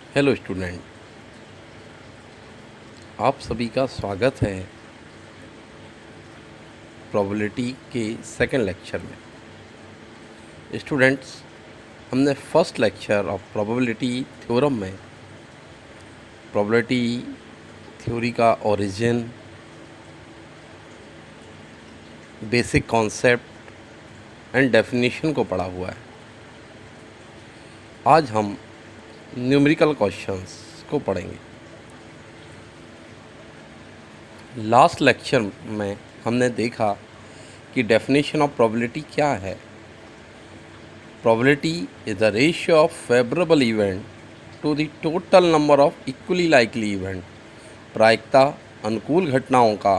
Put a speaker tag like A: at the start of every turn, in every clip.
A: Hello student, आप सभी का स्वागत है प्रोबेबिलिटी के सेकंड लेक्चर में। स्टूडेंट्स, हमने first lecture of probability theorem में प्रोबेबिलिटी थ्योरी का origin, basic concept and definition को पढ़ा हुआ है। आज हम न्यूमेरिकल क्वेश्चंस को पढ़ेंगे। लास्ट लेक्चर में हमने देखा कि डेफिनेशन ऑफ प्रोबेबिलिटी क्या है। Probability is the ratio of favourable event to the total number of equally likely event. प्रायिकता अनुकूल घटनाओं का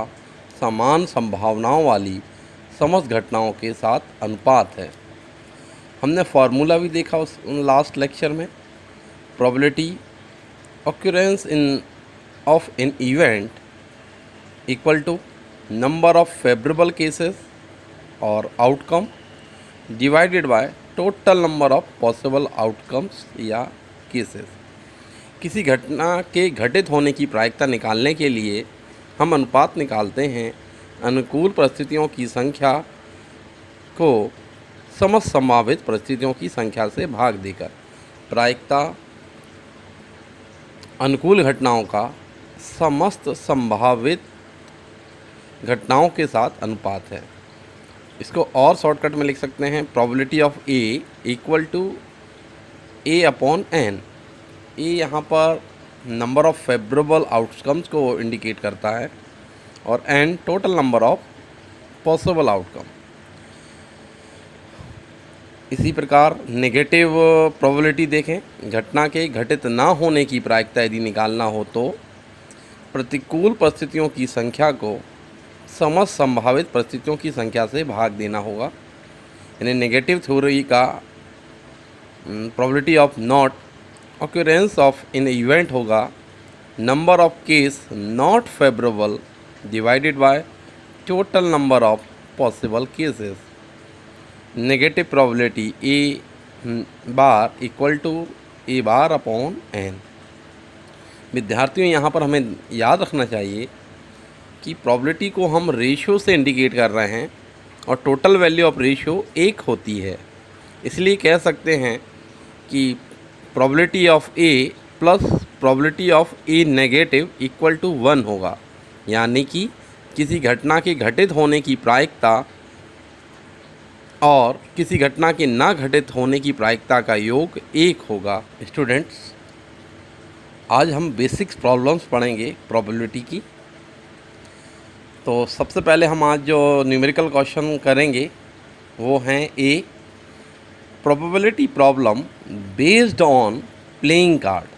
A: समान संभावनाओं वाली समस्त घटनाओं के साथ अनुपात है। हमने फार्मूला भी देखा उस लास्ट लेक्चर में। Probability occurrence of an event equal to number of favorable cases or outcome divided by total number of possible outcomes या cases। किसी घटना के घटित होने की प्रायिकता निकालने के लिए हम अनुपात निकालते हैं अनुकूल परिस्थितियों की संख्या को समस्त संभावित परिस्थितियों की संख्या से भाग देकर। प्रायिकता अनुकूल घटनाओं का समस्त संभावित घटनाओं के साथ अनुपात है। इसको और शॉर्टकट में लिख सकते हैं, probability of A equal to A upon n. A यहाँ पर नंबर ऑफ फेवरेबल आउटकम्स को इंडिकेट करता है और n total number of possible outcome. इसी प्रकार नेगेटिव प्रोबेबिलिटी देखें। घटना के घटित ना होने की प्रायिकता यदि निकालना हो तो प्रतिकूल परिस्थितियों की संख्या को समस्त संभावित परिस्थितियों की संख्या से भाग देना होगा। यानी नेगेटिव थ्योरी का probability of not occurrence of an event होगा number of case not favourable divided by total number of possible cases. Negative probability A bar equal to A bar upon n. विद्यार्थियों, यहाँ पर हमें याद रखना चाहिए कि प्रोबेबिलिटी को हम रेशियो से इंडिकेट कर रहे हैं और टोटल वैल्यू ऑफ रेशियो 1 होती है। इसलिए कह सकते हैं कि probability of A plus probability of A negative equal to 1 होगा। यानी कि किसी घटना के घटित होने की प्रायिकता और किसी घटना के ना घटित होने की प्रायिकता का योग 1 होगा। स्टूडेंट्स, आज हम बेसिक्स प्रॉब्लम्स पढ़ेंगे प्रोबेबिलिटी की। तो सबसे पहले हम आज जो न्यूमेरिकल क्वेश्चन करेंगे वो हैं a probability problem based on playing card.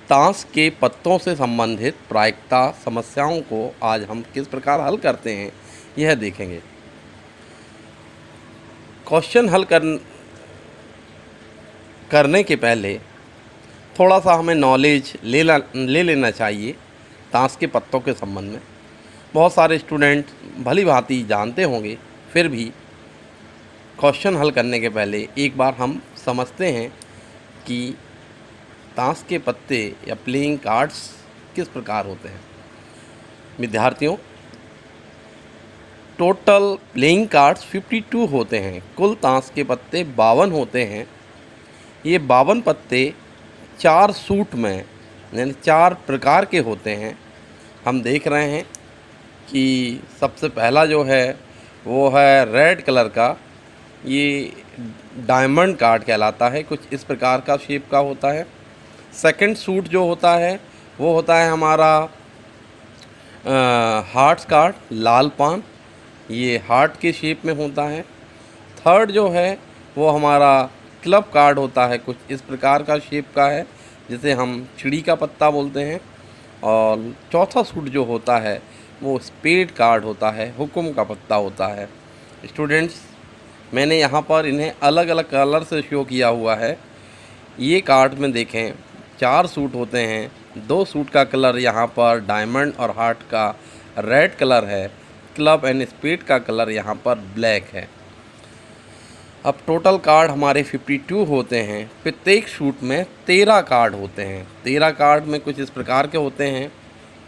A: ताश के पत्तों से संबंधित प्रायिकता समस्याओं को आज हम किस प्रकार हल करते हैं यह देखेंगे। क्वेश्चन हल करने के पहले थोड़ा सा हमें नॉलेज ले लेना चाहिए ताश के पत्तों के संबंध में। बहुत सारे स्टूडेंट भली भांति जानते होंगे, फिर भी क्वेश्चन हल करने के पहले एक बार हम समझते हैं कि ताश के पत्ते या प्लेइंग कार्ड्स किस प्रकार होते हैं। विद्यार्थियों, टोटल प्लेइंग कार्ड्स 52 होते हैं। कुल ताश के पत्ते 52 होते हैं। ये 52 पत्ते 4 सूट में यानी 4 प्रकार के होते हैं। हम देख रहे हैं कि सबसे पहला जो है वो है रेड कलर का। ये डायमंड कार्ड कहलाता है, कुछ इस प्रकार का शेप का होता है। सेकंड सूट जो होता है वो होता है हमारा हार्ट्स कार्ड, लाल पान, ये हार्ट के शेप में होता है। थर्ड जो है वो हमारा क्लब कार्ड होता है, कुछ इस प्रकार का शेप का है, जिसे हम चिड़ी का पत्ता बोलते हैं। और चौथा सूट जो होता है वो स्पेड कार्ड होता है, हुक्म का पत्ता होता है। स्टूडेंट्स, मैंने यहाँ पर इन्हें अलग अलग कलर से शो किया हुआ है। ये कार्ड में देखें 4 सूट होते हैं। 2 सूट का कलर यहाँ पर डायमंड और हार्ट का रेड कलर है। क्लब एंड स्पेड का कलर यहाँ पर ब्लैक है। अब टोटल कार्ड हमारे 52 होते हैं। प्रत्येक शूट में 13 कार्ड होते हैं। 13 कार्ड में कुछ इस प्रकार के होते हैं।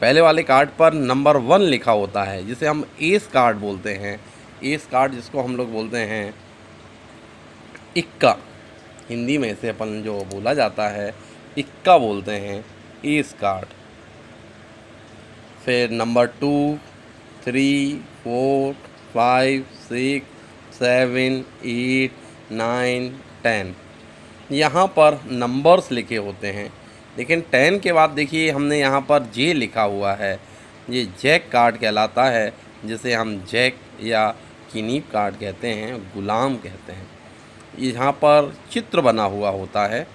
A: पहले वाले कार्ड पर नंबर 1 लिखा होता है, जिसे हम एस कार्ड बोलते हैं। एस कार्ड जिसको हम लोग बोलते हैं इक्का, हिंदी में इसे अपन जो बोला जाता है इक्का बोलते हैं, एस कार्ड। फिर नंबर 2, 3, 4, 5, 6, 7, 8, 9, 10 यहाँ पर नंबर्स लिखे होते हैं। लेकिन 10 के बाद देखिए हमने यहाँ पर जे लिखा हुआ है। ये जैक कार्ड कहलाता है, जिसे हम जैक या किनीब कार्ड कहते हैं, गुलाम कहते हैं। यहाँ पर चित्र बना हुआ होता है।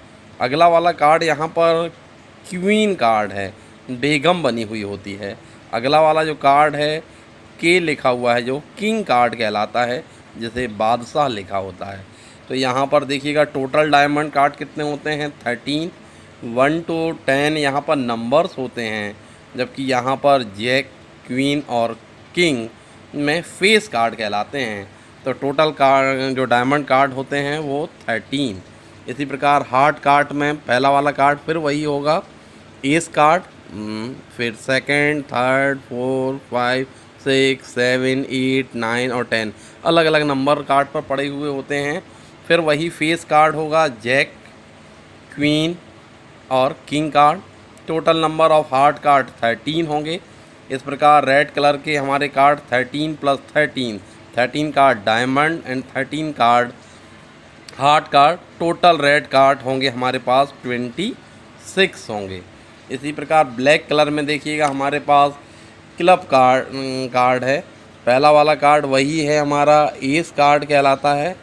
A: अगला वाला कार्ड यहाँ पर क्वीन कार्ड है, बेगम बनी हुई होती है। अगला वाला जो कार्ड है के लिखा हुआ है, जो किंग कार्ड कहलाता है, जिसे बादशाह लिखा होता है। तो यहाँ पर देखिएगा टोटल डायमंड कार्ड कितने होते हैं 13। 1 to 10 यहाँ पर नंबर्स होते हैं, जबकि यहाँ पर जैक, क्वीन और किंग में फेस कार्ड कहलाते हैं। तो टोटल कार्ड जो डायमंड कार्ड होते हैं वो 13। इसी प्रकार हार्ट कार्ड में पहला वाला कार्ड फिर वही होगा एस कार्ड, फिर सेकंड, थर्ड, 4, 5, 6, 7, 8, 9 और 10 अलग अलग नंबर कार्ड पर पड़े हुए होते हैं। फिर वही फेस कार्ड होगा जैक, क्वीन और king card. Total number of heart card 13 होंगे। इस प्रकार रेड कलर के हमारे card 13 + 13, 13 card diamond and 13 card heart card. Total red card होंगे हमारे पास 26 होंगे। इसी प्रकार ब्लैक कलर में देखिएगा हमारे पास क्लब कार्ड है। पहला वाला कार्ड वही है हमारा एस कार्ड कहलाता है।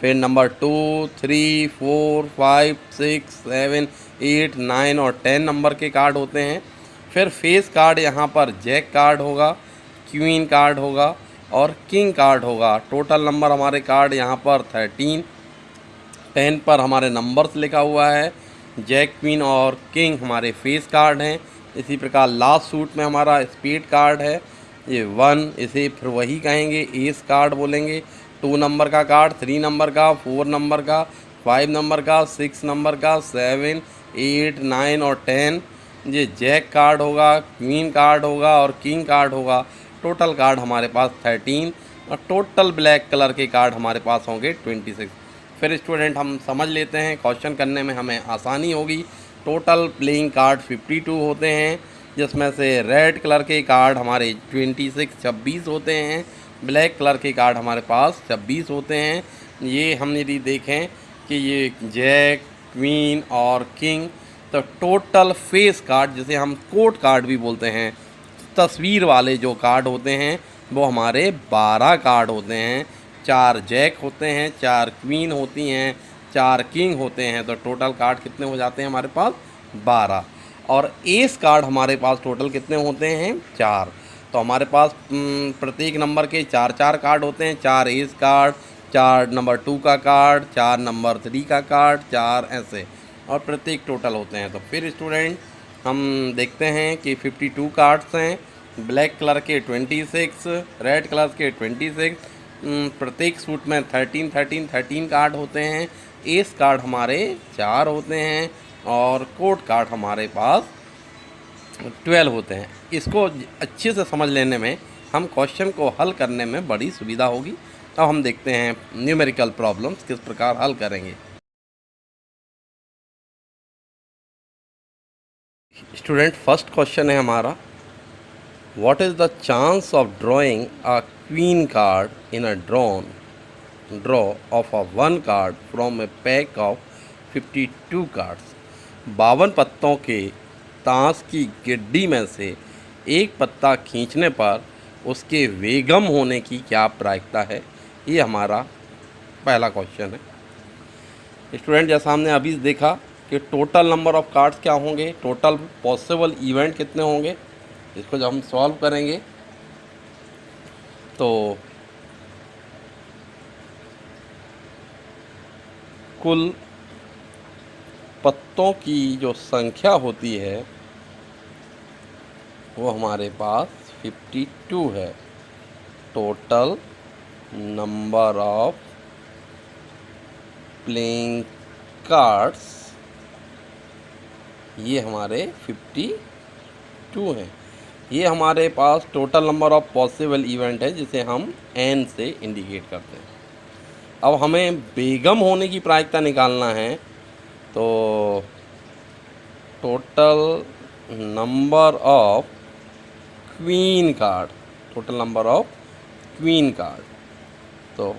A: फिर नंबर 2, 3, 4, 5, 6, 7, 8, 9 और 10 नंबर के कार्ड होते हैं। फिर फेस कार्ड यहाँ पर जैक कार्ड होगा, क्वीन कार्ड होगा और किंग कार्ड होगा। टोटल नंबर हमारे कार्ड यहाँ पर 13। 10 पर हमारे नंबर्स लिखा हुआ है। जैक, क्वीन और किंग हमारे फेस कार्ड हैं। इसी प्रकार लास्ट सूट में हमारा स्पीड कार्ड है, ये 1, इसे फिर वही कहेंगे एस कार्ड बोलेंगे। 2 नंबर का कार्ड, 3 नंबर का, 4 नंबर का, 5 नंबर का, 6 नंबर का, 7, 8, 9 और 10 ये जैक कार्ड होगा, क्वीन कार्ड होगा और किंग कार्ड होगा। टोटल कार्ड हमारे पास 13 और टोटल ब्लैक कलर के कार्ड हमारे पास होंगे 26। फिर स्टूडेंट हम समझ लेते हैं, क्वेश्चन करने में हमें आसानी होगी। टोटल प्लेइंग कार्ड 52 होते हैं, जिसमें से रेड कलर के कार्ड हमारे 26 होते हैं। ब्लैक कलर के कार्ड हमारे पास 26 होते हैं। ये हम यदि देखें कि ये जैक, क्वीन और किंग, तो टोटल फेस कार्ड जिसे हम कोड कार्ड भी बोलते हैं, तस्वीर वाले जो कार्ड होते हैं वो हमारे 12 कार्ड होते हैं। 4 जैक होते हैं, 4 क्वीन होती हैं, 4 किंग होते हैं। तो टोटल कार्ड कितने हो जाते हैं हमारे पास 12। और एस कार्ड हमारे पास टोटल कितने होते हैं 4। तो हमारे पास प्रत्येक नंबर के 4-4 कार्ड होते हैं। 4 एस कार्ड, 4 नंबर 2 का कार्ड, 4 नंबर 3 का कार्ड, 4 ऐसे और प्रत्येक टोटल होते हैं। तो फिर स्टूडेंट हम देखते हैं कि 52 कार्ड्स हैं, ब्लैक कलर के 26, रेड कलर के 26, प्रत्येक सूट में 13 कार्ड होते हैं। एस कार्ड हमारे 4 होते हैं और कोड कार्ड हमारे पास 12 होते हैं। इसको अच्छे से समझ लेने में हम क्वेश्चन को हल करने में बड़ी सुविधा होगी। अब हम देखते हैं न्यूमेरिकल प्रॉब्लम्स किस प्रकार हल करेंगे। स्टूडेंट फर्स्ट क्वेश्चन है हमारा, what is the chance of drawing a queen card in a draw of a 1 card from A pack of 52 cards. 52 पत्तों के ताश की गिड्डी में से एक पत्ता खींचने पर उसके बेगम होने की क्या प्रायिकता है। ये हमारा पहला क्वेश्चन है। स्टूडेंट जैसा हमने अभी देखा कि टोटल नंबर ऑफ़ कार्ड्स क्या होंगे, टोटल पॉसिबल इवेंट कितने होंगे। इसको जब हम सॉल्व करेंगे तो कुल पत्तों की जो संख्या होती है वो हमारे पास 52 है। Total number of playing cards, ये हमारे 52 हैं। ये हमारे पास total number of possible event है जिसे हम n से इंडिकेट करते हैं। अब हमें बेगम होने की प्रायिकता निकालना है, तो total number of queen card, total number of queen card, तो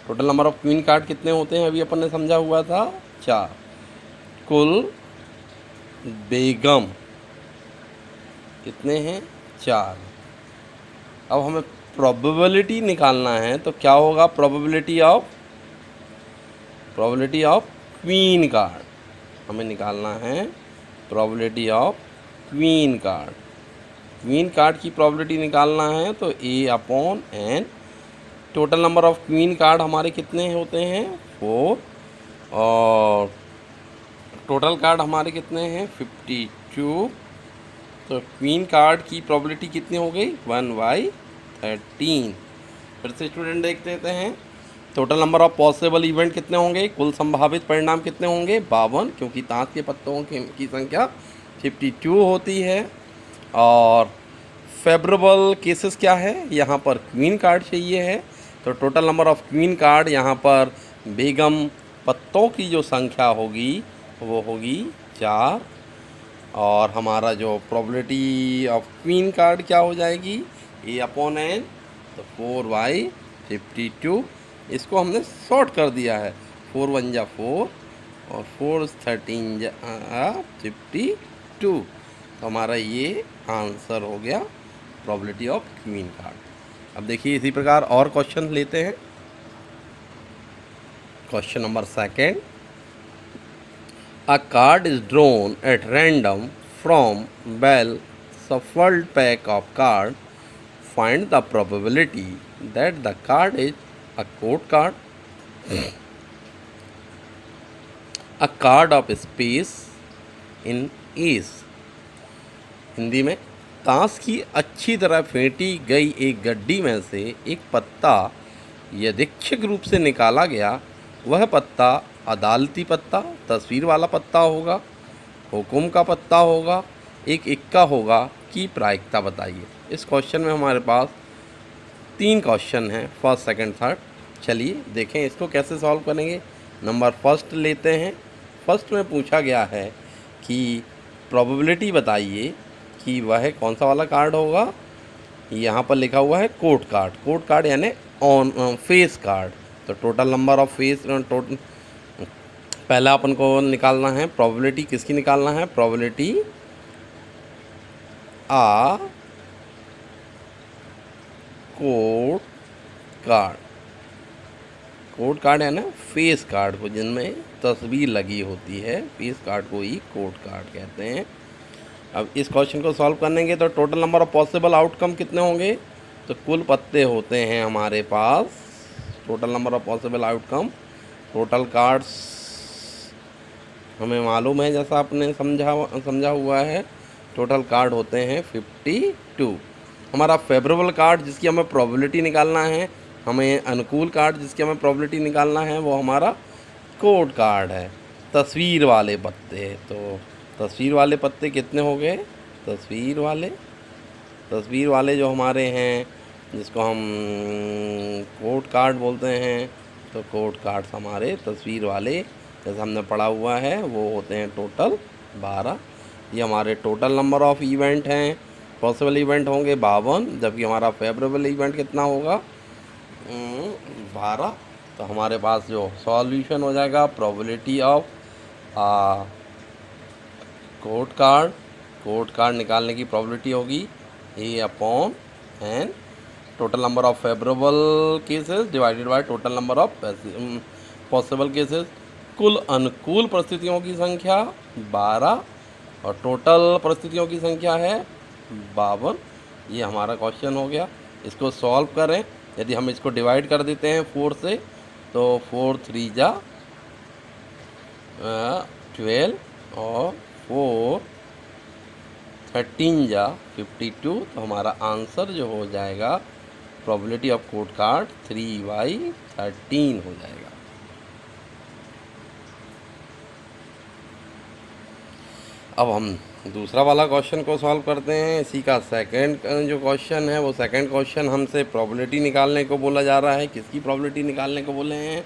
A: total number of queen card कितने होते हैं अभी अपन ने समझा हुआ था, 4। कुल बेगम कितने हैं, 4। अब हमें प्रोबेबिलिटी निकालना है, तो क्या होगा, प्रोबेबिलिटी ऑफ क्वीन कार्ड हमें निकालना है, probability of queen card. Queen card की प्रोबेबिलिटी निकालना है तो A/n। Total number of queen card हमारे कितने होते हैं, 4, और टोटल कार्ड हमारे कितने हैं, 52। तो क्वीन कार्ड की प्रोबेबिलिटी कितनी हो गई, 1/13। फिर से स्टूडेंट देख लेते हैं, total number of possible event कितने होंगे, कुल संभावित परिणाम कितने होंगे, 52, क्योंकि ताश के पत्तों की संख्या 52 होती है। और फेवरेबल केसेस क्या है, यहाँ पर क्वीन कार्ड चाहिए है, तो total number of queen card यहाँ पर बेगम पत्तों की जो संख्या होगी वो होगी 4। और हमारा जो प्रोबेबिलिटी ऑफ क्वीन कार्ड क्या हो जाएगी, A/n, तो 4/52। इसको हमने शॉर्ट कर दिया है, 4 1 जा 4 और 4 13 जा 52। तो हमारा ये आंसर हो गया प्रोबेबिलिटी ऑफ क्वीन कार्ड। अब देखिए इसी प्रकार और क्वेश्चन लेते हैं। Question number 2, a card is drawn at random from well shuffled pack of cards. Find the probability that the card is a court card, a card of space in ace। Hindi में, ताश की अच्छी तरह Fenty गई एक गड्डी में से एक पत्ता यादृच्छिक रूप से निकाला गया। वह पत्ता अदालती पत्ता, तस्वीर वाला पत्ता होगा, हुकुम का पत्ता होगा, एक इक्का होगा कि प्रायिकता बताइए। इस क्वेश्चन में हमारे पास 3 क्वेश्चन हैं, फर्स्ट सेकंड थर्ड। चलिए देखें इसको कैसे सॉल्व करेंगे। नंबर फर्स्ट लेते हैं। फर्स्ट में पूछा गया है कि प्रोबेबिलिटी बताइए कि वह कौन सा वाला कार्ड होगा। यहाँ पर लिखा हुआ है कोर्ट कार्ड, कोर्ट कार्ड यानी ऑन फेस कार्ड। तो टोटल नंबर ऑफ फेस, पहला अपन को निकालना है प्रोबेबिलिटी, किसकी निकालना है, प्रोबेबिलिटी आ कोर्ट कार्ड। कोर्ट कार्ड है ना फेस कार्ड को, जिनमें तस्वीर लगी होती है, फेस कार्ड को ही कोर्ट कार्ड कहते हैं। अब इस क्वेश्चन को सॉल्व करनेंगे तो total number of possible outcome कितने होंगे, तो कुल पत्ते होते हैं हमारे पास, total number of possible outcome, total cards हमें मालूम है जैसा आपने समझा हुआ है, टोटल कार्ड होते हैं 52। हमारा फेवरेबल कार्ड जिसकी हमें प्रोबेबिलिटी निकालना है, हमें अनुकूल कार्ड जिसकी हमें प्रोबेबिलिटी निकालना है, वो हमारा कोर्ट कार्ड है, तस्वीर वाले पत्ते। तो तस्वीर वाले पत्ते कितने हो गए, तस्वीर वाले जो हमारे हैं, जिसको हम कोर्ट कार्ड बोलते हैं, तो कोर्ट कार्ड्स हमारे तस्वीर वाले जैसे हमने पढ़ा हुआ है वो होते हैं टोटल 12। ये हमारे टोटल नंबर ऑफ इवेंट हैं, पॉसिबल इवेंट होंगे 52, जबकि हमारा फेवरेबल इवेंट कितना होगा, 12। तो हमारे पास जो सॉल्यूशन हो जाएगा, प्रोबेबिलिटी ऑफ कोर्ट कार्ड निकालने की प्रोबेबिलिटी होगी A/n, total number of favourable cases divided by total number of possible cases. कुल अनुकूल परिस्थितियों की संख्या 12 और टोटल परिस्थितियों की संख्या है 52। ये हमारा क्वेश्चन हो गया। इसको सॉल्व करें, यदि हम इसको डिवाइड कर देते हैं 4 से, तो 4 3 जा 12 और 4 13 जा 52। तो हमारा आंसर जो हो जाएगा प्रोबेबिलिटी ऑफ कोड कार्ड 3/13 हो जाएगा। अब हम दूसरा वाला क्वेश्चन को सॉल्व करते हैं। इसी का सेकंड जो क्वेश्चन है वो सेकंड क्वेश्चन हमसे प्रोबेबिलिटी निकालने को बोला जा रहा है। किसकी प्रोबेबिलिटी निकालने को बोले हैं?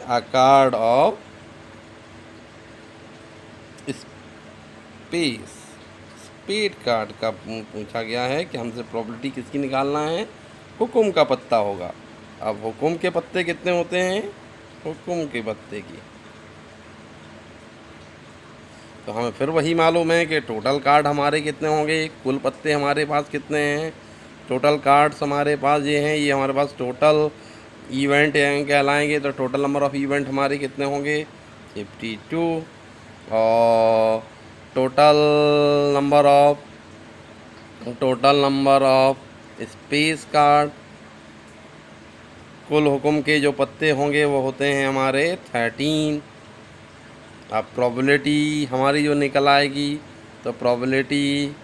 A: A card of spade card का पूछा गया है कि हमसे प्रोबेबिलिटी किसकी निकालना है? हुकुम का पत्ता होगा। अब हुकुम के पत्ते कितने होते हैं? हुकुम के पत्ते की तो हमें फिर वही मालूम है कि टोटल कार्ड हमारे कितने होंगे, कुल पत्ते हमारे पास कितने हैं। टोटल कार्ड्स हमारे पास ये हैं, ये हमारे पास टोटल इवेंट कहलाएंगे। तो टोटल नंबर ऑफ़ इवेंट हमारे कितने होंगे? 52। और total number of space card, कुल हुक्म के जो पत्ते होंगे वो होते हैं हमारे 13। अब प्रोबेबिलिटी हमारी जो निकल आएगी तो प्रोबेबिलिटी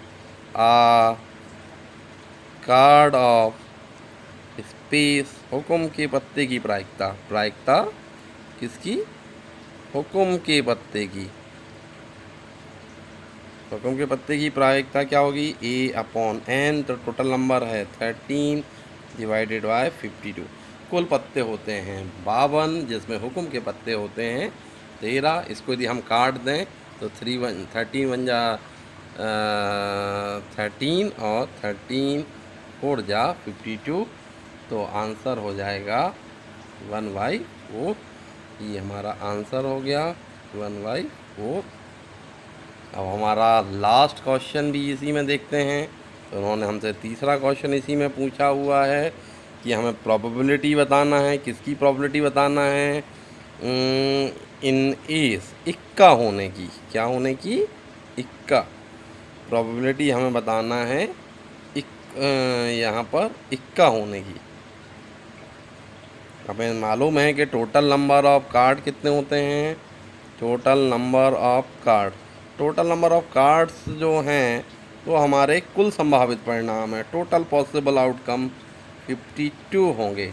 A: कार्ड ऑफ स्पेस, हुक्म के पत्ते की प्रायिकता किसकी? हुक्म के पत्ते की। हुक्म के पत्ते की प्रायिकता क्या होगी? A/n। तो टोटल नंबर है 13 डिवाइडेड बाय 52। कुल पत्ते होते हैं 52, जिसमें हुक्म के पत्ते होते हैं 13। इसको यदि हम काट दें तो 13 बन जा 13 और 13 4 जा 52। तो आंसर हो जाएगा 1/4। ये हमारा आंसर हो गया 1/4। अब हमारा लास्ट क्वेश्चन भी इसी में देखते हैं। तो उन्होंने हमसे तीसरा क्वेश्चन इसी में पूछा हुआ है कि हमें प्रोबेबिलिटी बताना है। किसकी प्रोबेबिलिटी बताना है? इन एस, इक्का होने की। क्या होने की? इक्का। प्रोबेबिलिटी हमें बताना है यहाँ पर इक्का होने की। हमें मालूम है कि टोटल नंबर ऑफ कार्ड कितने होते हैं। टोटल नंबर ऑफ कार्ड्स जो हैं वो हमारे कुल संभावित परिणाम है। टोटल पॉसिबल आउटकम 52 होंगे।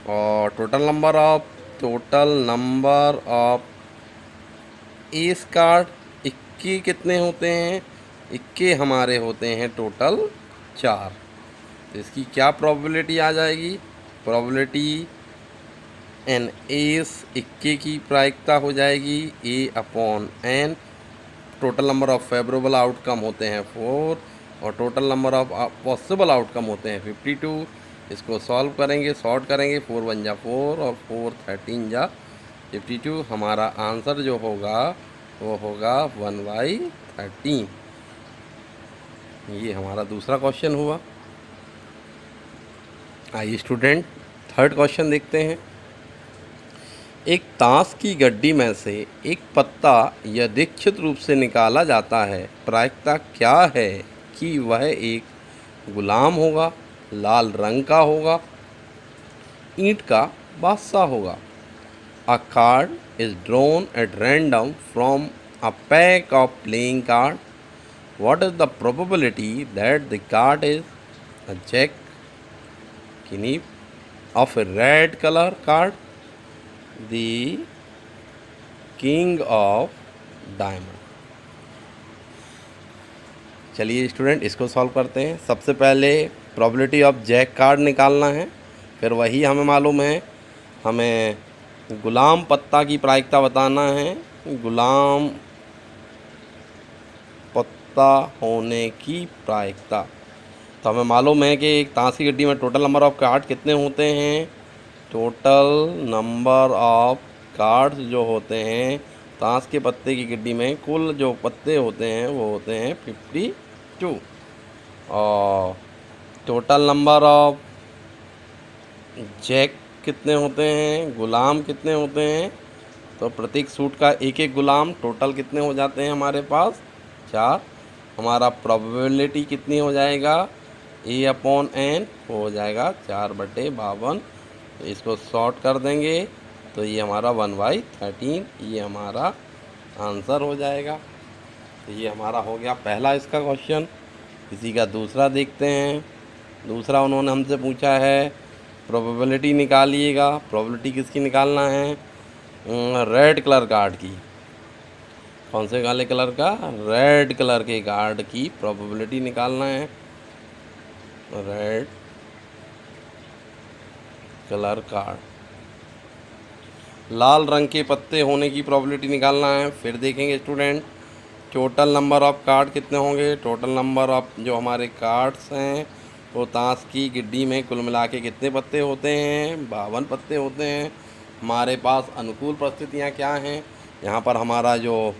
A: और total number of S card, इक्के कितने होते हैं? इक्के हमारे होते हैं टोटल 4। तो इसकी क्या प्रोबेबिलिटी आ जाएगी? प्रोबेबिलिटी एन एस, इक्के की प्रायिकता हो जाएगी A/n। Total number of favourable outcome होते हैं 4 और total number of possible outcome होते हैं 52। इसको सॉल्व करेंगे, शॉर्ट करेंगे। 4 1 जा 4 और 4 13 जा 52। हमारा आंसर जो होगा वो होगा 1/13। ये हमारा दूसरा क्वेश्चन हुआ। आइए स्टूडेंट थर्ड क्वेश्चन देखते हैं। एक ताश की गड्डी में से एक पत्ता यादृच्छिक रूप से निकाला जाता है। प्रायिकता क्या है कि वह एक गुलाम होगा, लाल रंग का होगा, ईंट का बादशाह होगा। A card is drawn at random from a pack of playing cards. What is the probability that the card is a jack, king of a red color card, the king of diamond? चलिए student इसको solve करते हैं। सबसे पहले probability of Jack card निकालना है। फिर वही हमें मालूम है, हमें गुलाम पत्ता की प्रायिकता बताना है। गुलाम पत्ता होने की प्रायिकता तो हमें मालूम है कि एक ताश की गड्डी में टोटल नंबर ऑफ़ कार्ड कितने होते हैं। टोटल नंबर ऑफ़ कार्ड्स जो होते हैं ताश के पत्ते की गड्डी में, कुल जो पत्ते होते हैं वो होते हैं 52। और टोटल नंबर ऑफ़ जैक कितने होते हैं, गुलाम कितने होते हैं। तो प्रत्येक सूट का एक एक गुलाम, टोटल कितने हो जाते हैं हमारे पास? 4। हमारा प्रोबेबिलिटी कितनी हो जाएगा? A/n हो जाएगा 4/52। तो इसको शॉर्ट कर देंगे तो ये हमारा 1/13 ये हमारा आंसर हो जाएगा। तो ये हमारा हो गया पहला इसका क्वेश्चन। इसी का दूसरा देखते हैं। दूसरा उन्होंने हमसे पूछा है प्रोबेबिलिटी निकालिएगा। प्रोबेबिलिटी किसकी निकालना है? रेड कलर कार्ड की। कौन से काले कलर का? रेड कलर के कार्ड की प्रोबेबिलिटी निकालना है। Red colour card. लाल रंग के पत्ते होने की प्रोबेबिलिटी निकालना है। फिर देखेंगे student total number of card कितने होंगे। टोटल नंबर ऑफ जो हमारे कार्ड्स हैं वो ताश की गिड्डी में कुल मिला के कितने पत्ते होते हैं? 52 पत्ते होते हैं। हमारे पास अनुकूल परिस्थितियाँ क्या हैं? यहाँ पर हमारा जो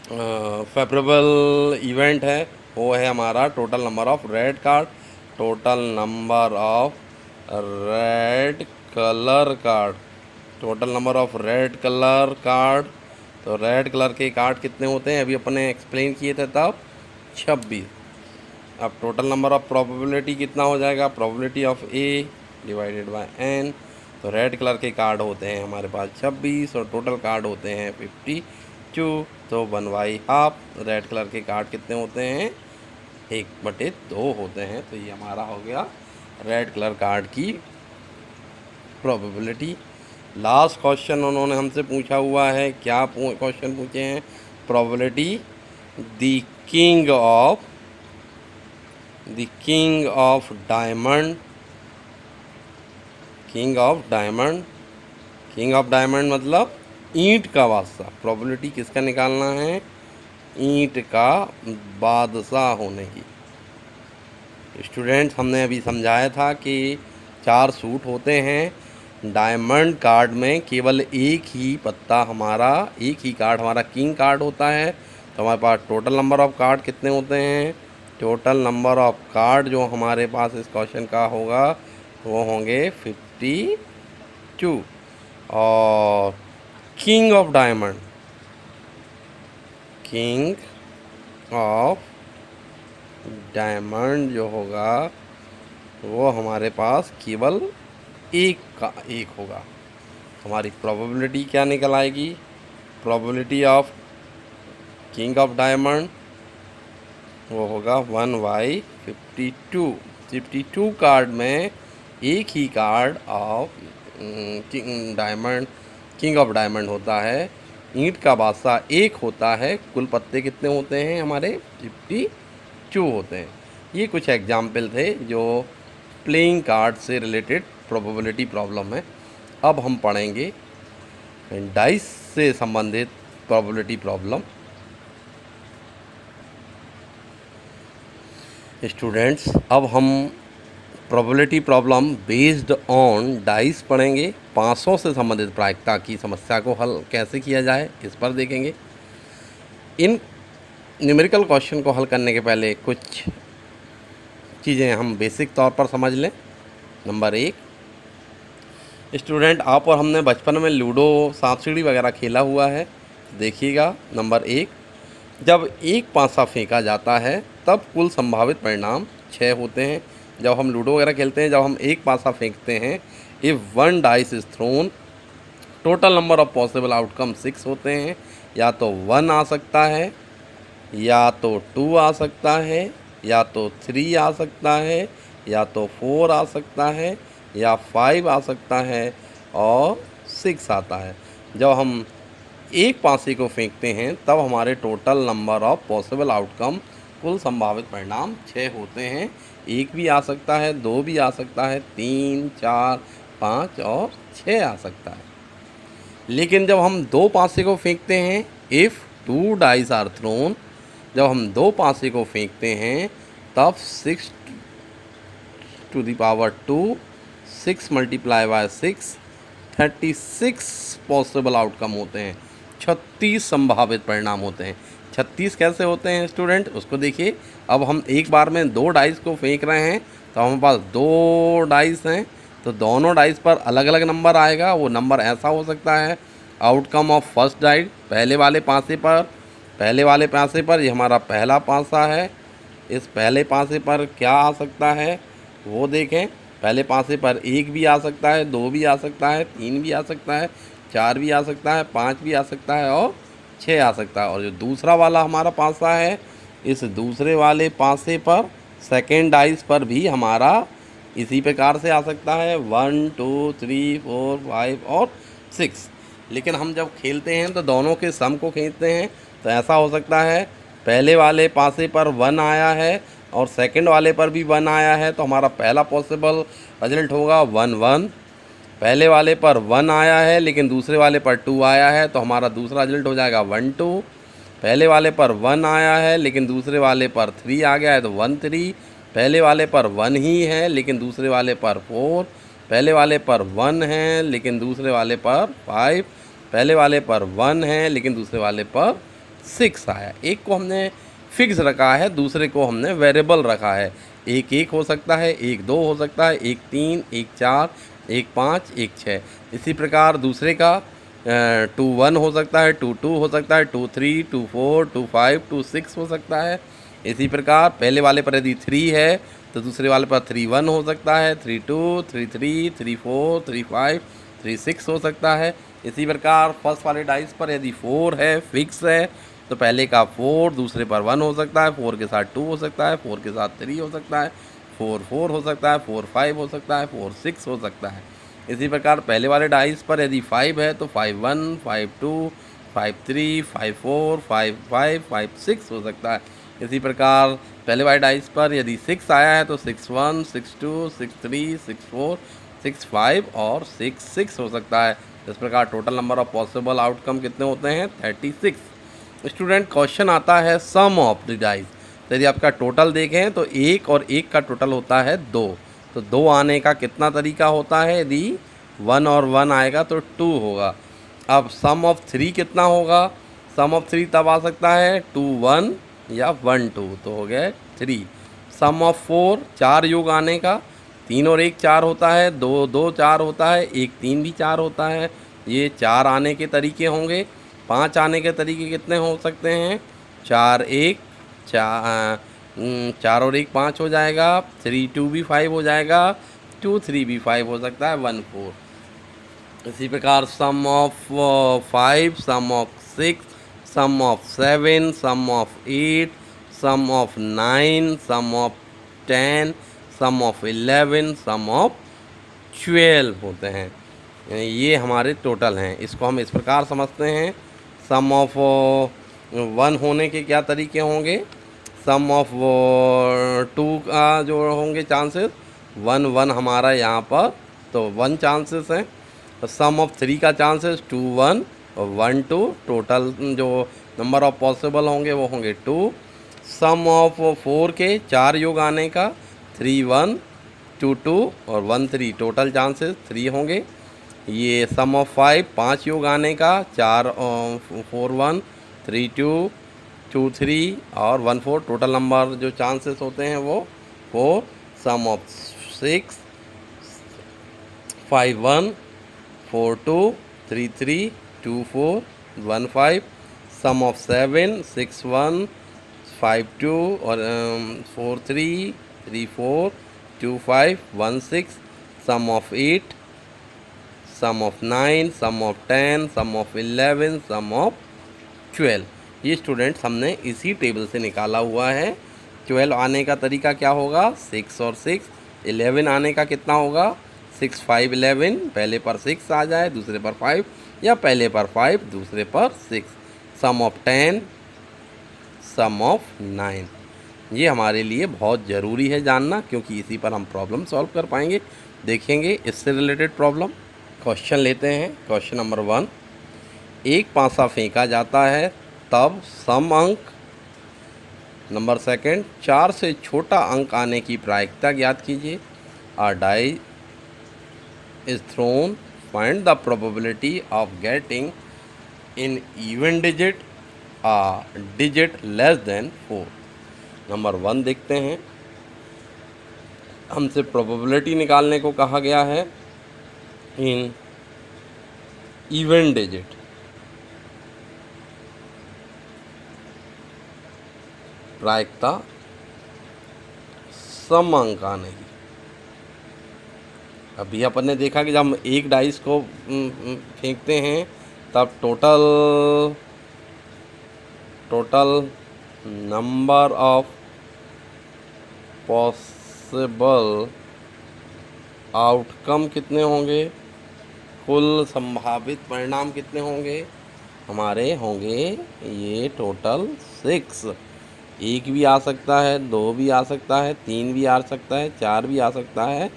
A: फेवरेबल इवेंट है वो है हमारा total number of red card. Total number of red colour card. Total number of red colour card. तो रेड कलर के कार्ड कितने होते हैं? अभी अपने एक्सप्लेन किए थे तब 26। अब टोटल नंबर ऑफ प्रोबेबिलिटी कितना हो जाएगा? Probability of A divided by N. तो रेड कलर के कार्ड होते हैं हमारे पास 26 और टोटल कार्ड होते हैं 52। तो 1/2 रेड कलर के कार्ड कितने होते हैं? 1/2 होते हैं। तो ये हमारा हो गया रेड कलर कार्ड की प्रोबेबिलिटी। लास्ट क्वेश्चन उन्होंने हमसे पूछा हुआ है। क्या क्वेश्चन पूछे हैं? Probability the king of diamond. King of diamond मतलब ईंट का बादशाह। प्रोबेबिलिटी किसका निकालना है? ईंट का बादशाह होने की। स्टूडेंट्स हमने अभी समझाया था कि 4 सूट होते हैं। डायमंड कार्ड में केवल एक ही कार्ड हमारा किंग कार्ड होता है। तो हमारे पास टोटल नंबर ऑफ कार्ड कितने होते हैं? टोटल नंबर ऑफ कार्ड जो हमारे पास इस क्वेश्चन का होगा वो होंगे 52। और किंग ऑफ डायमंड जो होगा वो हमारे पास केवल एक होगा। हमारी प्रोबेबिलिटी क्या निकल आएगी? Probability of king of diamond वो होगा 1/52। 52 कार्ड में एक ही card of king of diamond होता है। ईंट का बादशाह एक होता है। कुल पत्ते कितने होते हैं हमारे? 52 होते हैं। ये कुछ एग्जाम्पल थे जो प्लेइंग कार्ड से रिलेटेड प्रोबेबिलिटी प्रॉब्लम है। अब हम पढ़ेंगे डाइस से संबंधित प्रोबेबिलिटी प्रॉब्लम। स्टूडेंट्स अब हम probability problem based on dice पढ़ेंगे। 500 से संबंधित प्रायिकता की समस्या को हल कैसे किया जाए इस पर देखेंगे। इन न्यूमेरिकल क्वेश्चन को हल करने के पहले कुछ चीज़ें हम बेसिक तौर पर समझ लें। नंबर 1, स्टूडेंट आप और हमने बचपन में लूडो, सांप सीढ़ी वगैरह खेला हुआ है। देखिएगा नंबर 1, जब एक पासा फेंका जाता है तब कुल संभावित परिणाम 6 होते हैं। जब हम लूडो वगैरह खेलते हैं, जब हम एक पासा फेंकते हैं, if 1 dice is thrown, total number of possible outcome 6 होते हैं। या तो 1 आ सकता है, या तो 2 आ सकता है, या तो 3 आ सकता है, या तो 4 आ सकता है, या 5 आ सकता है और 6 आता है। जब हम एक पासे को फेंकते हैं तब हमारे total number of possible outcome कुल संभावित परिणाम 6 होते हैं। 1 भी आ सकता है, 2 भी आ सकता है, 3, 4, 5 और 6 आ सकता है। लेकिन जब हम 2 पासे को फेंकते हैं, इफ़ 2 डाइस आर थ्रोन, जब हम 2 पासे को फेंकते हैं तब 6 to the power 2, 6 × 6, 36 possible outcome होते हैं। 36 संभावित परिणाम होते हैं। 36 कैसे होते हैं स्टूडेंट, उसको देखिए। अब हम एक बार में 2 डाइस को फेंक रहे हैं तो हमारे पास 2 डाइस हैं, तो दोनों डाइस पर अलग अलग नंबर आएगा। वो नंबर ऐसा हो सकता है आउटकम ऑफ फर्स्ट डाइस, पहले वाले पासे पर ये हमारा पहला पासा है। इस पहले पासे पर क्या आ सकता है वो देखें। पहले पासे पर 1 भी आ सकता है, 2 भी आ सकता है, 3 भी आ सकता है, 4 भी आ सकता है, 5 भी आ सकता है और 6 आ सकता है। और जो दूसरा वाला हमारा पासा है, इस दूसरे वाले पासे पर सेकेंड डाइस पर भी हमारा इसी प्रकार से आ सकता है 1 2 3 4 5 और 6। लेकिन हम जब खेलते हैं तो दोनों के सम को खींचते हैं, तो ऐसा हो सकता है पहले वाले पासे पर 1 आया है और सेकंड वाले पर भी 1 आया है, तो हमारा पहला पॉसिबल रिजल्ट होगा 1 1। पहले वाले पर 1 आया है लेकिन दूसरे वाले पर 2 आया है, तो हमारा दूसरा रिजल्ट हो जाएगा 1 2। पहले वाले पर 1 आया है लेकिन दूसरे वाले पर 3 आ गया है, तो 1 3। पहले वाले पर 1 ही है लेकिन दूसरे वाले पर 4। पहले वाले पर 1 है लेकिन दूसरे वाले पर 5। पहले वाले पर 1 है लेकिन दूसरे वाले पर 6 आया। एक को हमने फिक्स रखा है, दूसरे को हमने वेरिएबल रखा है। एक 1 हो सकता है, एक 2 हो सकता है, एक 3, एक 4, एक 5, एक 6। इसी प्रकार दूसरे का 2 1 हो सकता है, 2 2 हो सकता है, 2 3, 2 4, 2 5, 2 6 हो सकता है। इसी प्रकार पहले वाले पर यदि 3 है तो दूसरे वाले पर 3 1 हो सकता है, 3 2, 3 3, 3 4, 3 5, 3 6 हो सकता है। इसी प्रकार फर्स्ट वाले डाइस पर यदि 4 है, फिक्स है, तो पहले का 4 दूसरे पर 1 हो सकता है, 4 के साथ 2 हो सकता है, 4 के साथ 3 हो सकता है, 4 4 हो सकता है, 4 5 हो सकता है, 4 6 हो सकता है। इसी प्रकार पहले वाले डाइस पर यदि 5 है तो 5 1, 5 2, 5 3, 5 4, 5 5, 5 6 हो सकता है। इसी प्रकार पहले वाले डाइस पर यदि 6 आया है तो 6 1, 6 2, 6 3, 6 4, 6 5 और 6 6 हो सकता है। इस प्रकार total number of possible outcome कितने होते हैं? 36। स्टूडेंट क्वेश्चन आता है सम ऑफ द डाइस। तो यदि आपका टोटल देखें तो 1 और 1 का टोटल होता है 2, तो 2 आने का कितना तरीका होता है? यदि 1 और 1 आएगा तो 2 होगा। अब सम ऑफ 3 कितना होगा? सम ऑफ 3 तब आ सकता है 2 1 या 1 2, तो हो गया 3। सम ऑफ 4 4 योग आने का, 3 और 1 4 होता है, 2 2 4 होता है, 1 3 भी 4 होता है। ये 4 आने के तरीके होंगे। 5 आने के तरीके कितने हो सकते हैं? 4 1 4 और 1 5 हो जाएगा, 3 2 भी 5 हो जाएगा, 2 3 भी 5 हो सकता है, 1 4। इसी प्रकार sum of 5, sum of 6, sum of 7, sum of 8, sum of 9, sum of 10, sum of 11, sum of 12 होते हैं। ये हमारे टोटल हैं। इसको हम इस प्रकार समझते हैं, सम ऑफ 1 होने के क्या तरीके होंगे? सम ऑफ 2 का जो होंगे चांसेस, 1 1 हमारा यहाँ पर, तो 1 चांसेस हैं। सम ऑफ 3 का चांसेस 2 1 और 1 2। टोटल जो नंबर ऑफ पॉसिबल होंगे वो होंगे 2। सम ऑफ 4 के 4 योग आने का, 3 1, 2 2 और 1 3। टोटल चांसेस 3 होंगे। ये सम ऑफ 5 5 योग आने का, 4 4 1, 3 2, 2 3 और 1 4। टोटल नंबर जो चांसेस होते हैं वो 4। सम ऑफ 6 5 1, 4 2, 3 3, 2 4, 1 5। सम ऑफ 7 6 1, 5 2 और 4 3, 3 4, 2 5, 1 6। Sum of 8, sum of 9, sum of 10, sum of 11, sum of 12। ये स्टूडेंट्स हमने इसी टेबल से निकाला हुआ है। 12 आने का तरीका क्या होगा? 6 और 6। 11 आने का कितना होगा? 6 5 11। पहले पर 6 आ जाए, दूसरे पर 5, या पहले पर 5 दूसरे पर 6। Sum of 10, sum of 9। ये हमारे लिए बहुत ज़रूरी है जानना, क्योंकि इसी पर हम प्रॉब्लम सॉल्व कर पाएंगे। देखेंगे इससे रिलेटेड प्रॉब्लम। क्वेश्चन लेते हैं। क्वेश्चन नंबर 1, एक पासा फेंका जाता है तब सम अंक। नंबर सेकंड, 4 से छोटा अंक आने की प्रायिकता ज्ञात कीजिए। A die is thrown, find the probability of getting an even digit a digit less than 4। Number 1 देखते हैं। हमसे प्रोबेबिलिटी निकालने को कहा गया है इन इवन डिजिट। प्रायिकता सम अंक आने की। अभी अपन ने देखा कि जब हम एक डाइस को फेंकते हैं तब total number of possible outcome कितने होंगे, कुल संभावित परिणाम कितने होंगे, हमारे होंगे ये टोटल 6। एक भी आ सकता है, दो भी आ सकता है, तीन भी आ सकता है, चार भी आ सकता है,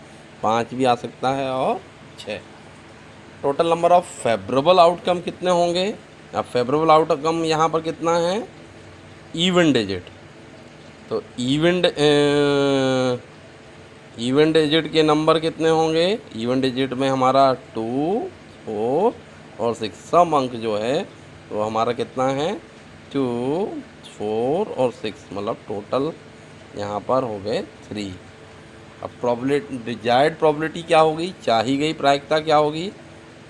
A: पाँच भी आ सकता है और 6। Total number of favourable outcome कितने होंगे। अब फेवरेबल आउटकम यहाँ पर कितना है, इवन डिजिट। तो इवन डिजिट के नंबर कितने होंगे, इवन डिजिट में हमारा 2, 4 और 6। सम अंक जो है तो हमारा कितना है 2, 4 और 6, मतलब टोटल यहाँ पर हो गए 3। अब प्रोबेबिलिटी, डिजायर्ड प्रोबेबिलिटी क्या होगी, चाही गई प्रायिकता क्या होगी,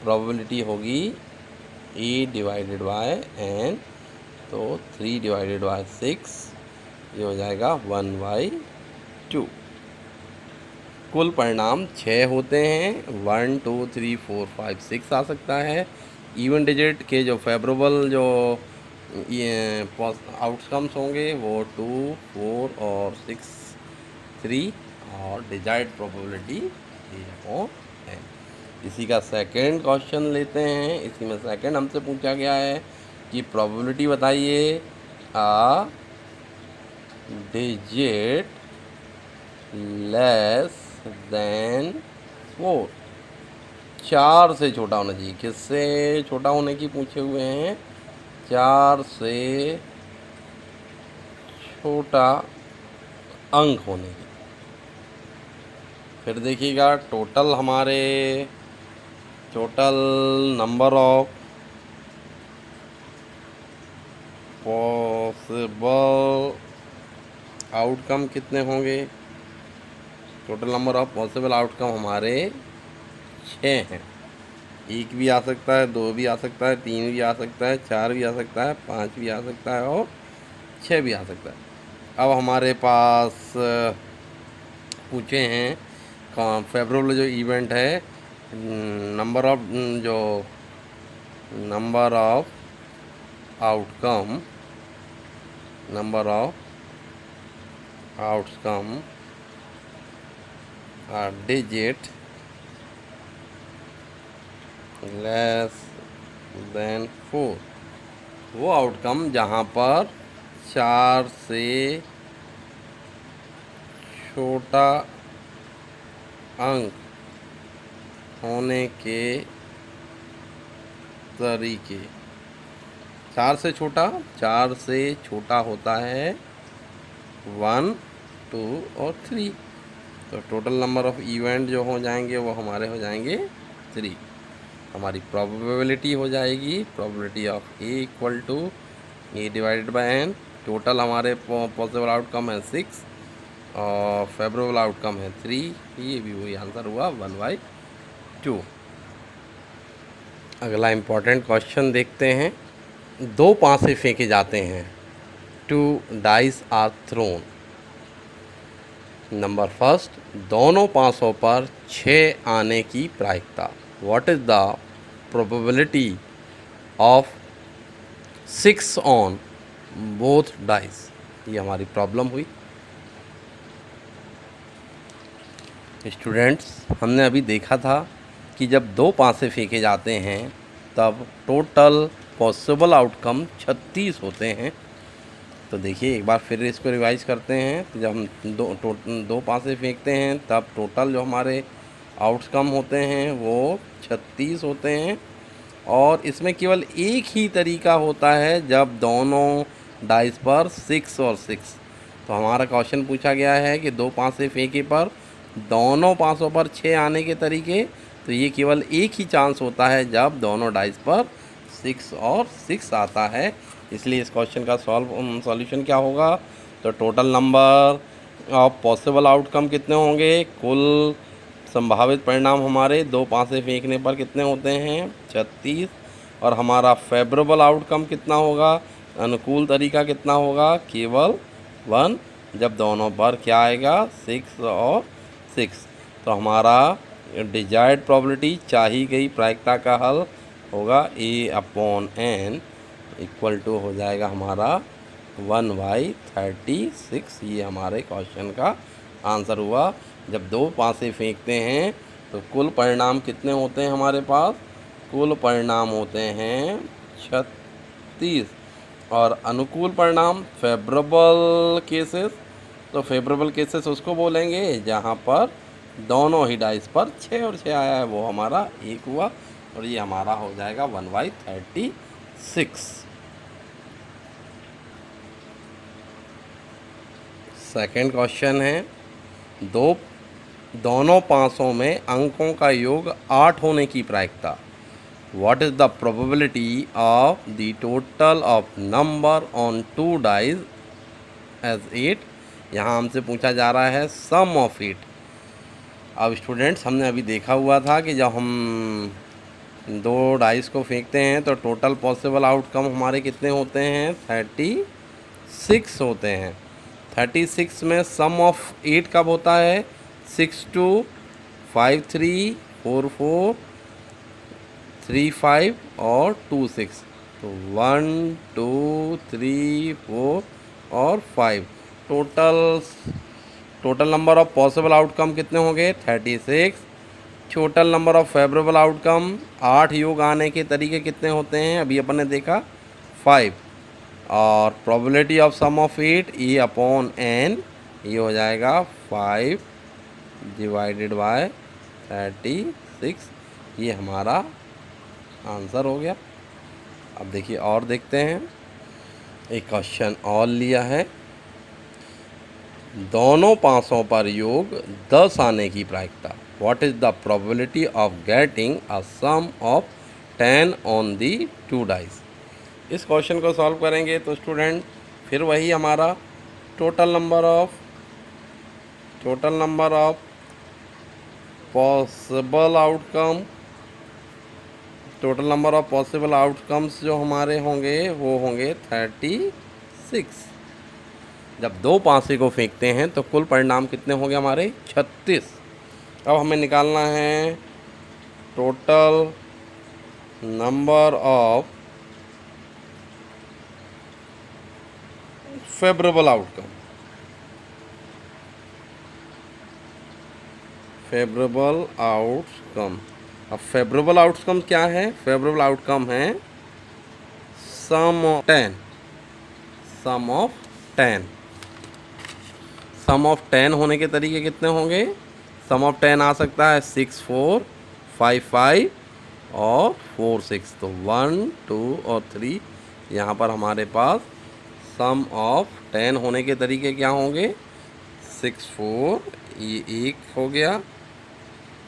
A: प्रोबेबिलिटी होगी E डिवाइडेड बाय n। तो 3 डिवाइडेड बाय 6 ये हो जाएगा 1/2। कुल परिणाम 6 होते हैं, 1 2 3 4 5 6 आ सकता है। इवन डिजिट के जो फेवरेबल जो ये आउटकम्स होंगे वो 2, 4 और 6, 3 और डिजायर्ड प्रोबेबिलिटी है। इसी का सेकंड क्वेश्चन लेते हैं। इसी में सेकंड हमसे पूछा गया है कि प्रोबेबिलिटी बताइए आ डिजिट लेस देन 4, 4 से छोटा होना चाहिए। किससे छोटा होने की पूछे हुए हैं, 4 से छोटा अंक होने की। फिर देखिएगा टोटल हमारे total number of possible outcome कितने होंगे, total number of possible outcome हमारे 6 हैं। एक भी आ सकता है, दो भी आ सकता है, तीन भी आ सकता है, चार भी आ सकता है, पाँच भी आ सकता है और 6 भी आ सकता है। अब हमारे पास पूछे हैं फेवरेबल जो इवेंट है, नंबर ऑफ जो number of outcome digit less than 4, वो आउटकम जहाँ पर 4 से छोटा अंक होने के तरीके। 4 से छोटा होता है 1, 2 और 3। तो टोटल नंबर ऑफ इवेंट जो हो जाएंगे वो हमारे हो जाएंगे 3। हमारी प्रोबेबिलिटी हो जाएगी probability of A equal to A divided by N. Total हमारे पॉसिबल आउटकम है 6 और फेवरेबल आउटकम है 3। ये भी वही आंसर हुआ 1/2। अगला इम्पॉर्टेंट क्वेश्चन देखते हैं। दो पासे फेंके जाते हैं, 2 dice are thrown. Number first, दोनों पासों पर 6 आने की प्रायिकता। What is the probability of 6 on both dice. ये हमारी प्रॉब्लम हुई। स्टूडेंट्स, हमने अभी देखा था कि जब दो पासे फेंके जाते हैं तब टोटल पॉसिबल आउटकम 36 होते हैं। तो देखिए एक बार फिर इसको रिवाइज करते हैं। तो जब हम दो पासे फेंकते हैं तब टोटल जो हमारे आउटकम होते हैं वो 36 होते हैं। और इसमें केवल एक ही तरीका होता है जब दोनों डाइस पर 6 और 6। तो हमारा क्वेश्चन पूछा गया है कि दो पासे फेंके पर दोनों पासों पर 6 आने के तरीके। तो ये केवल एक ही चांस होता है जब दोनों डाइस पर 6 और 6 आता है। इसलिए इस क्वेश्चन का सॉल्यूशन क्या होगा, तो total number of possible outcome कितने होंगे, कुल संभावित परिणाम हमारे दो पासे फेंकने पर कितने होते हैं 36। और हमारा फेवरेबल आउटकम कितना होगा, अनुकूल तरीका कितना होगा, केवल 1, जब दोनों पर क्या आएगा 6 और 6। तो हमारा डिजायर्ड प्रोबेबिलिटी, चाही गई प्रायिकता का हल होगा A/n इक्वल टू हो जाएगा हमारा 1/36। ये हमारे क्वेश्चन का आंसर हुआ। जब 2 पासे फेंकते हैं तो कुल परिणाम कितने होते हैं हमारे पास? कुल परिणाम होते हैं 36। और अनुकूल परिणाम फेवरेबल केसेस, तो फेवरेबल केसेस उसको बोलेंगे जहाँ पर दोनों ही डाइस पर 6 और 6 आया है, वो हमारा 1 हुआ। और ये हमारा हो जाएगा 1/36। सेकंड क्वेश्चन है, दोनों पासों में अंकों का योग 8 होने की प्रायिकता। What is the probability of the total of number on 2 dice as 8? यहाँ हमसे पूछा जा रहा है sum of 8। अब स्टूडेंट्स, हमने अभी देखा हुआ था कि जब हम 2 डाइस को फेंकते हैं तो टोटल पॉसिबल आउटकम हमारे कितने होते हैं? 36 होते हैं। 36 में सम ऑफ 8 कब होता है? 6 2 5 3 4 4 3 5 और 2 6। तो 1 2 3 4 और 5 total number of possible outcome कितने होंगे? 36। Total number of favourable outcome 8 योग आने के तरीके कितने होते हैं? अभी अपन ने देखा 5। और probability of sum of 8 E upon n, ये हो जाएगा 5 डिवाइडेड बाय 36। ये हमारा आंसर हो गया। अब देखिए और देखते हैं, एक क्वेश्चन और लिया है, दोनों पासों पर योग 10 आने की प्रायिकता। What is the probability of getting a sum of 10 on the 2 dice. इस क्वेश्चन को सॉल्व करेंगे तो स्टूडेंट फिर वही हमारा total number of possible outcome, total number of possible outcomes जो हमारे होंगे वो होंगे 36। जब 2 पासे को फेंकते हैं तो कुल परिणाम कितने होंगे हमारे? 36। अब हमें निकालना है total number of favourable outcome. अब फेवरेबल आउटकम क्या है? फेवरेबल आउटकम है सम ऑफ 10। सम ऑफ 10 होने के तरीके कितने होंगे? सम ऑफ 10 आ सकता है 6 4 5 5 और 4 6। तो 1 2 और 3 यहाँ पर हमारे पास सम ऑफ 10 होने के तरीके क्या होंगे? 6 4, ये एक हो गया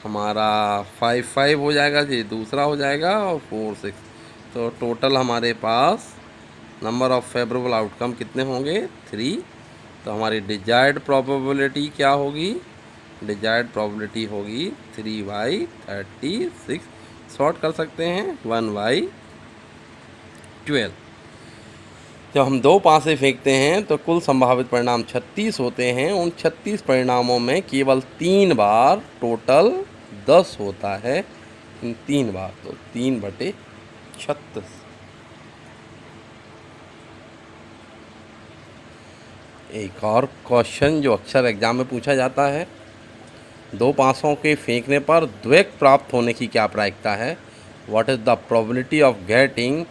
A: हमारा, 5 5 हो जाएगा, ये दूसरा हो जाएगा, और 4 6। तो टोटल हमारे पास नंबर ऑफ फेवरेबल आउटकम कितने होंगे? 3। तो हमारी डिजायर्ड प्रोबेबिलिटी क्या होगी? डिजायर्ड प्रोबेबिलिटी होगी 3/36। शॉर्ट कर सकते हैं 1/12। जब हम 2 पासे फेंकते हैं तो कुल संभावित परिणाम 36 होते हैं। उन 36 परिणामों में केवल 3 बार टोटल 10 होता है, इन 3 बार, तो 3/36। एक और क्वेश्चन जो अक्सर एग्जाम में पूछा जाता है, 2 पासों के फेंकने पर द्वैक प्राप्त होने की क्या प्रायिकता है? What is the probability of getting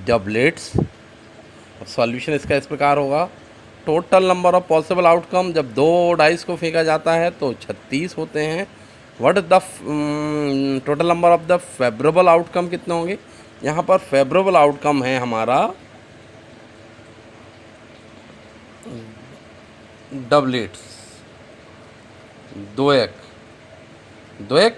A: doublets. Solution इसका इस प्रकार होगा, total number of possible outcome जब 2 डाइस को फेंका जाता है तो 36 होते हैं। What is the total number of the favourable outcome कितने होंगे? यहाँ पर फेवरेबल आउटकम है हमारा डबलेट्स, द्वैक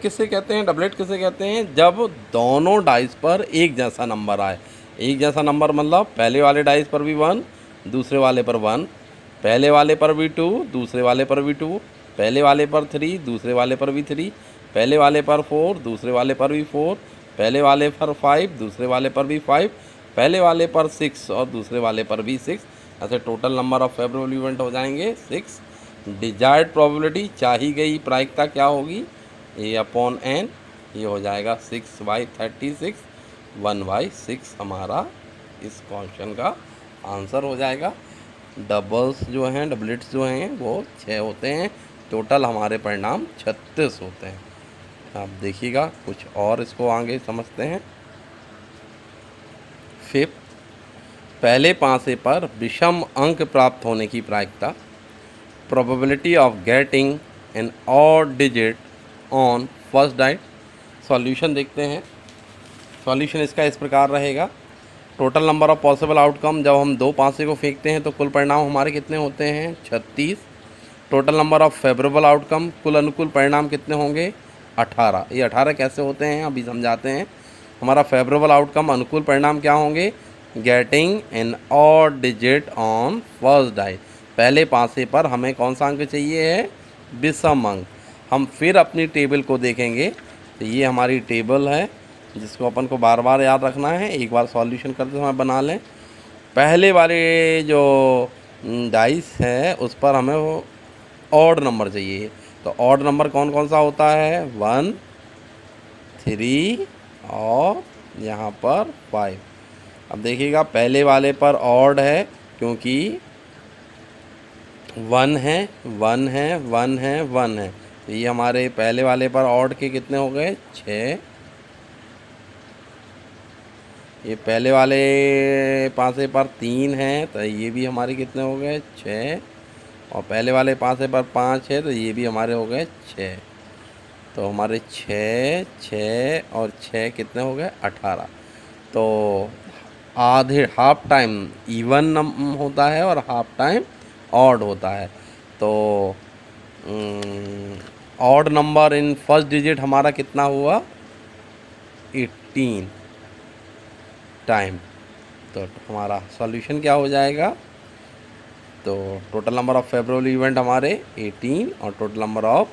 A: किसे कहते हैं? डबलेट किसे कहते हैं? जब दोनों डाइस पर एक जैसा नंबर आए। एक जैसा नंबर मतलब पहले वाले डाइस पर भी 1, दूसरे वाले पर 1, पहले वाले पर भी 2, दूसरे वाले पर भी 2, पहले वाले पर 3, दूसरे वाले पर भी 3, पहले वाले पर 4, दूसरे वाले पर भी 4, पहले वाले पर 5, दूसरे वाले पर भी 5, पहले वाले पर 6 और दूसरे वाले पर भी 6। ऐसे total number of favourable event हो जाएंगे 6। डिजायर्ड प्रोबेबिलिटी, चाही गई प्रायिकता क्या होगी? A/n, ये हो जाएगा 6/36, 1/6 हमारा इस क्वेश्चन का आंसर हो जाएगा। डबल्स जो हैं, डबलेट्स जो हैं वो 6 होते हैं। टोटल हमारे परिणाम 36 होते हैं। आप देखिएगा कुछ और इसको आगे समझते हैं। फिफ्थ, पहले पासे पर विषम अंक प्राप्त होने की प्रायिकता, probability of getting an odd digit on first diet. Solution देखते हैं। सॉल्यूशन इसका इस प्रकार रहेगा। Total number of possible outcome, जब हम 2 पासे को फेंकते हैं तो कुल परिणाम हमारे कितने होते हैं? 36। Total number of favourable outcome, कुल अनुकूल परिणाम कितने होंगे? 18। ये 18 कैसे होते हैं अभी समझाते हैं। हमारा फेवरेबल आउटकम, अनुकूल परिणाम क्या होंगे? Getting an odd digit on first die. पहले पासे पर हमें कौन सा अंक चाहिए है? विषम अंक। हम फिर अपनी टेबल को देखेंगे तो ये हमारी टेबल है जिसको अपन को बार बार याद रखना है। एक बार सॉल्यूशन करते समय बना लें। पहले वाले जो डाइस है उस पर हमें वो ऑड नंबर चाहिए। तो ऑड नंबर कौन कौन सा होता है? 1, 3 और यहाँ पर 5। अब देखिएगा पहले वाले पर ऑड है क्योंकि 1 है, 1 है, 1 है, 1 है। तो ये हमारे पहले वाले पर ऑड के कितने हो गए? 6। ये पहले वाले पासे पर 3 है तो ये भी हमारे कितने हो गए? 6। और पहले वाले पासे पर 5 है तो ये भी हमारे हो गए 6। तो हमारे 6, 6 और 6 कितने हो गए? 18। तो आधे हाफ टाइम इवन होता है और हाफ टाइम ऑड होता है। तो odd number in first digit हमारा कितना हुआ? 18 टाइम। तो हमारा सॉल्यूशन क्या हो जाएगा? तो total number of favourable event हमारे 18 और total number of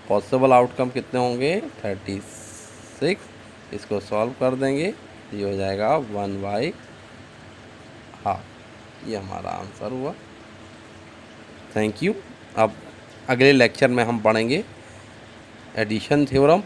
A: possible outcome कितने होंगे? 36। इसको सॉल्व कर देंगे, ये हो जाएगा 1/2। ये हमारा आंसर हुआ। Thank you. अब अगले लेक्चर में हम पढ़ेंगे एडिशन थ्योरम।